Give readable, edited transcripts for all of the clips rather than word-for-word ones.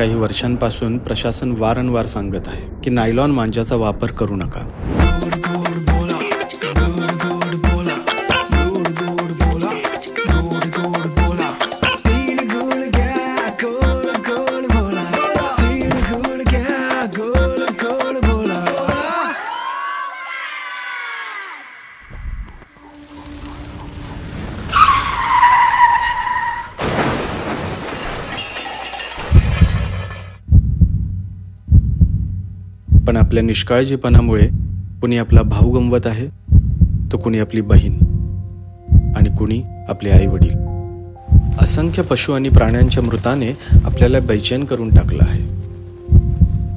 काही वर्षांपासून प्रशासन वारंवार सांगत आहे की नायलॉन मांजाचा वापर करू नका. पण आपल्या निष्काळजीपणामुळे कुणी आपला भाऊ गमवत आहे, तर कुणी आपली बहीण आणि कुणी आपले आई वडील. असंख्य पशु आणि प्राण्यांच्या मृताने आपल्याला बेचैन करून टाकलं आहे.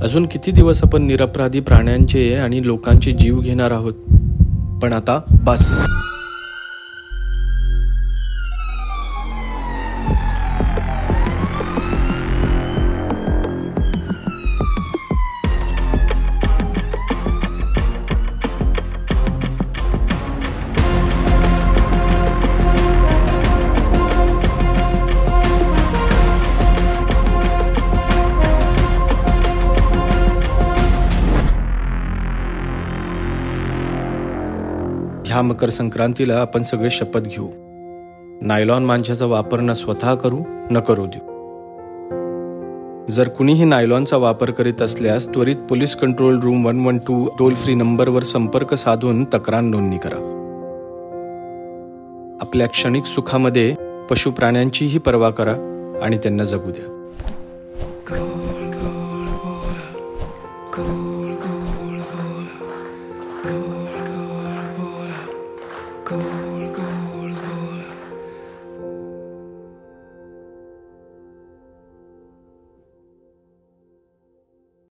अजून किती दिवस आपण निरपराधी प्राण्यांचे आणि लोकांचे जीव घेणार आहोत? पण आता बस. ह्या मकर संक्रांतीला आपण सगळे शपथ घेऊ. नायलॉन मांजाचा वापर न स्वतः करू न करू देऊ. जर कुणीही नायलॉनचा वापर करीत असल्यास त्वरित police control room 112 toll free नंबरवर संपर्क साधून तक्रार नोंदणी करा. आपल्या क्षणिक सुखामध्ये पशु प्राण्यांचीही पर्वा करा आणि त्यांना जगू द्या. Cool, cool, cool, cool, cool, cool.